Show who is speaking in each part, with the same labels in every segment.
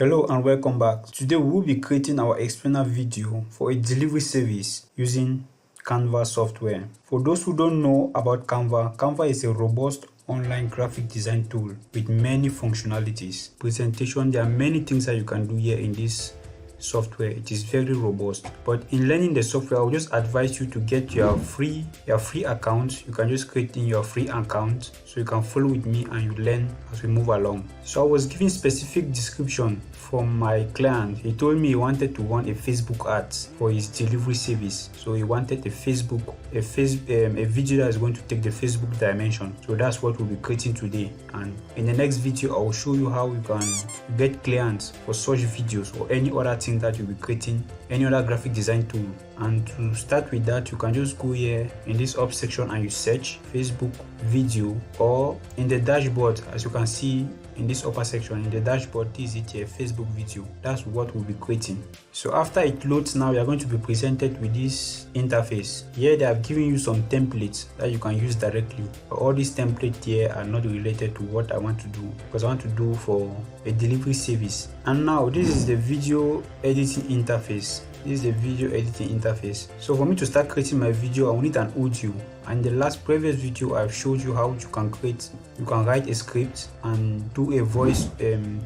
Speaker 1: Hello and welcome back. Today we will be creating our explainer video for a delivery service using Canva software. For those who don't know about Canva, Canva is a robust online graphic design tool with many functionalities. Presentation, there are many things that you can do here in this software. It is very robust, but in learning the software I will just advise you to get your free account. You can just create in your free account so you can follow with me and you learn as we move along. So I was given specific description from my client. He told me he wanted to run a Facebook ads for his delivery service. So he wanted a video that is going to take the Facebook dimension. So that's what we'll be creating today, and in the next video I will show you how you can get clients for such videos or any other thing that you'll be creating, any other graphic design tool. And to start with that, you can just go here in this up section and you search Facebook video, or in the dashboard, as you can see in this upper section in the dashboard, this is here, Facebook video. That's what we'll be creating. So after it loads, now we are going to be presented with this interface. Here they have given you some templates that you can use directly. But all these templates here are not related to what I want to do, because I want to do for a delivery service. And now this is the video editing interface. This is the video editing interface. So for me to start creating my video, I will need an audio. And the last previous video I've showed you how you can write a script and do a voice,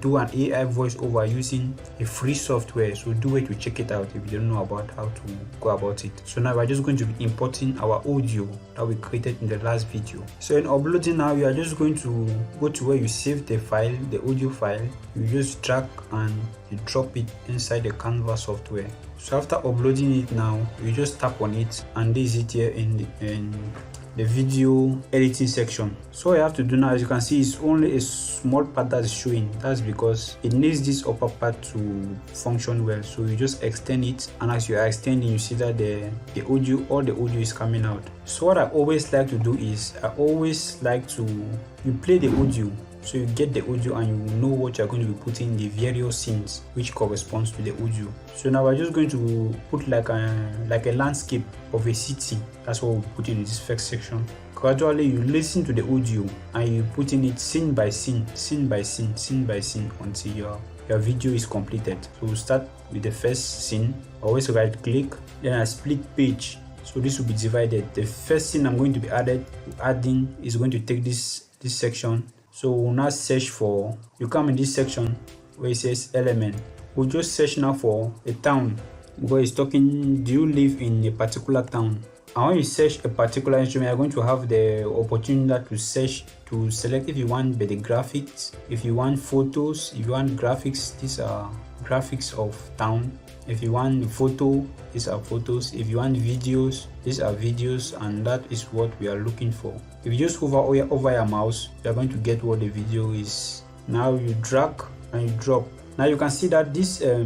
Speaker 1: do an AI voiceover using a free software. So do it to check it out if you don't know about how to go about it. So now we're just going to be importing our audio that we created in the last video. So in uploading now, you are just going to go to where you save the file, the audio file. You just drag and you drop it inside the Canva software. So after uploading it now, you just tap on it, and this is it here in the video editing section. So what you have to do now, as you can see, is only a small part that is showing. That's because it needs this upper part to function well. So you just extend it, and as you are extending, you see that the audio, all the audio is coming out. So what I always like to do is you play the audio, so you get the audio and you know what you're going to be putting in the various scenes which corresponds to the audio. So now we're just going to put like a landscape of a city. That's what we'll put in this first section. Gradually you listen to the audio and you put in it scene by scene, scene by scene, scene by scene, until your video is completed. So we'll start with the first scene. Always right click, then I split page. So this will be divided. The first scene I'm going to be adding is going to take this section. So we'll now search for, you come in this section where it says element. We'll just search now for a town, where it's talking, do you live in a particular town? And when you search a particular instrument, you're going to have the opportunity to search, to select if you want the graphics, if you want photos, if you want graphics, these are graphics of town. If you want photo, these are photos. If you want videos, these are videos, and that is what we are looking for. If you just hover over your mouse, you are going to get what the video is. Now you drag and you drop. Now you can see that this the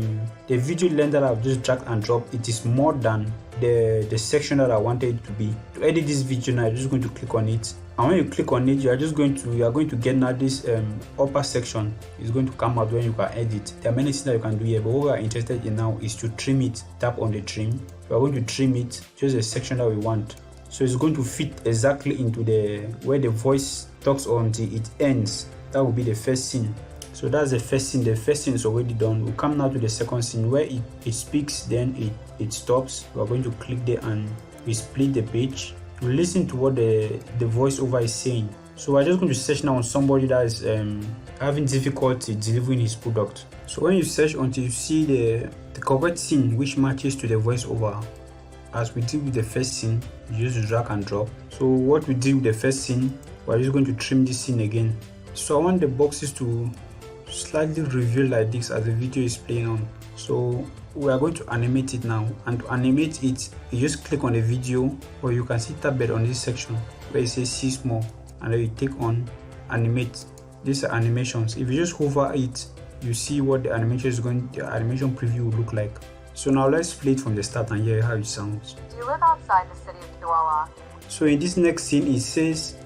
Speaker 1: video length that I've just dragged and dropped, it is more than the section that I wanted it to be. To edit this video now, you're just going to click on it, and when you click on it, you are going to get now this upper section is going to come out when you can edit. There are many things that you can do here, but what we are interested in now is to trim it. Tap on the trim. We are going to trim it, just the section that we want. So it's going to fit exactly into where the voice talks until it ends. That will be the first scene. So that's the first scene. The first scene is already done. We'll come now to the second scene where it speaks, then it stops. We're going to click there and we split the page. We listen to what the voiceover is saying. So we're just going to search now on somebody that is having difficulty delivering his product. So when you search until you see the correct scene which matches to the voiceover, as we did with the first scene, you just drag and drop. So what we did with the first scene, we're just going to trim this scene again. So I want the boxes to slightly reveal like this as the video is playing on. So we are going to animate it now, and to animate it, you just click on the video, or you can see tablet on this section where it says see small, and then you take on animate. These are animations. If you just hover it, you see what the animation preview will look like. So now let's play it from the start and hear how it sounds.
Speaker 2: Do you live outside the city of Douala?
Speaker 1: So in this next scene, it says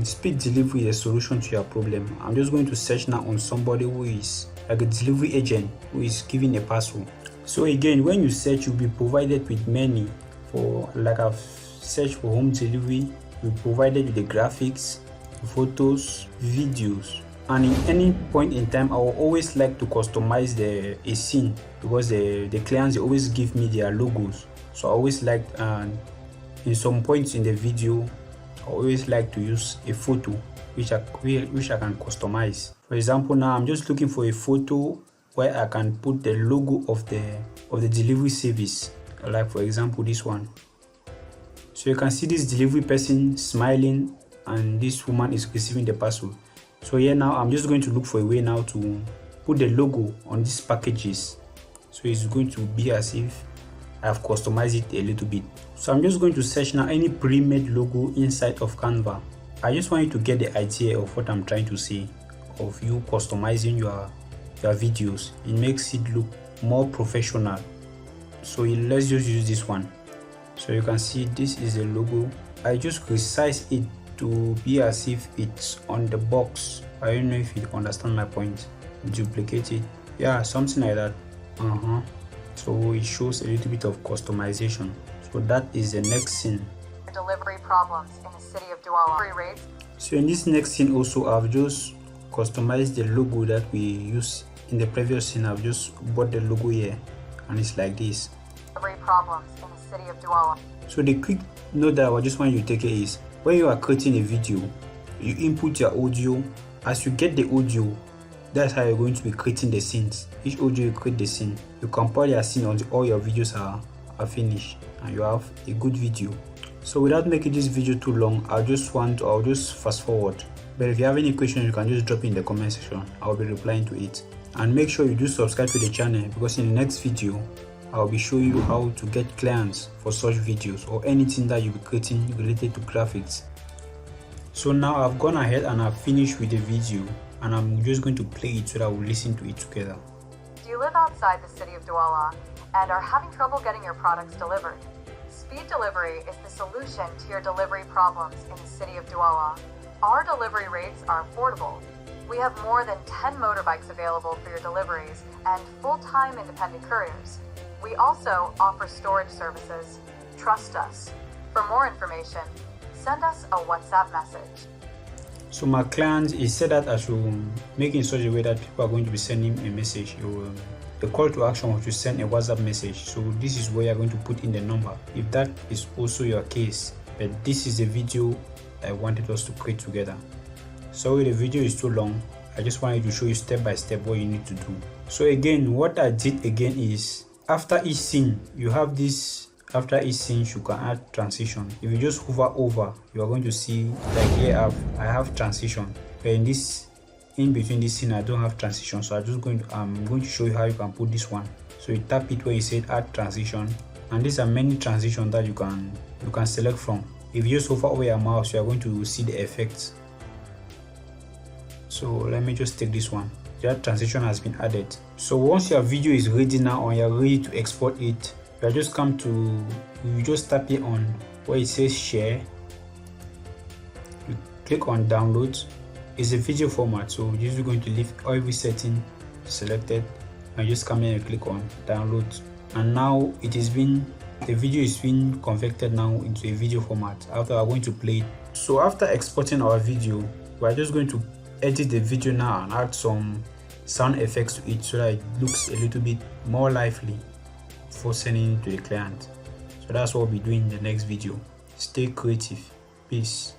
Speaker 1: speed delivery is a solution to your problem. I'm just going to search now on somebody who is like a delivery agent who is giving a parcel. So again, when you search, you'll be provided with many. For like I've searched for home delivery, you'll be provided with the graphics, photos, videos. And in any point in time, I will always like to customize a scene, because the clients, they always give me their logos. So I always like, in some points in the video, I always like to use a photo which I can customize. For example, now I'm just looking for a photo where I can put the logo of the delivery service, like for example this one. So you can see this delivery person smiling, and this woman is receiving the parcel. So here now I'm just going to look for a way now to put the logo on these packages, so it's going to be as if I've customized it a little bit. So I'm just going to search now any pre-made logo inside of Canva. I just want you to get the idea of what I'm trying to say, of you customizing your videos. It makes it look more professional. So let's just use this one. So you can see this is the logo. I just resize it to be as if it's on the box. I don't know if you understand my point. Duplicate it, yeah, something like that. So it shows a little bit of customization. So that is the next scene.
Speaker 2: Delivery problems in the city of Douala. Rates.
Speaker 1: So in this next scene also, I've just customized the logo that we used in the previous scene. I've just bought the logo here, and it's like this.
Speaker 2: Delivery problems in the city of Douala.
Speaker 1: So the quick note that I just want you to take here is, when you are creating a video, you input your audio. As you get the audio, that's how you're going to be creating the scenes. Each audio you create the scene. You compile your scene until all your videos are finished, and you have a good video. So without making this video too long, I'll just fast forward. But if you have any questions, you can just drop in the comment section. I'll be replying to it. And make sure you do subscribe to the channel, because in the next video, I'll be showing you how to get clients for such videos, or anything that you'll be creating related to graphics. So now I've gone ahead and I've finished with the video, and I'm just going to play it so that we'll listen to it together.
Speaker 2: Do you live outside the city of Douala and are having trouble getting your products delivered? Speed Delivery is the solution to your delivery problems in the city of Douala. Our delivery rates are affordable. We have more than 10 motorbikes available for your deliveries and full-time independent couriers. We also offer storage services. Trust us. For more information, send us a WhatsApp message.
Speaker 1: So my client, he said that I should make in such a way that people are going to be sending a message. The call to action was to send a WhatsApp message. So this is where you're going to put in the number, if that is also your case. But this is the video I wanted us to create together. Sorry, the video is too long. I just wanted to show you step by step what you need to do. So again, what I did again is, after each scene, you have this. After each scene, you can add transition. If you just hover over, you are going to see, like here I have transition. But in between this scene, I don't have transition. So I'm going to show you how you can put this one. So you tap it where you said add transition, and these are many transitions that you can select from. If you just hover over your mouse, you are going to see the effects. So let me just take this one. That transition has been added. So once your video is ready now, and you're ready to export it, you just tap here on where it says share. You click on download. It's a video format, so you're just going to leave every setting selected, and just come here and click on download. And now the video is being converted now into a video format. After I'm going to play it. So after exporting our video, we're just going to edit the video now and add some sound effects to it, so that it looks a little bit more lively for sending it to the client. So that's what we'll be doing in the next video. Stay creative. Peace.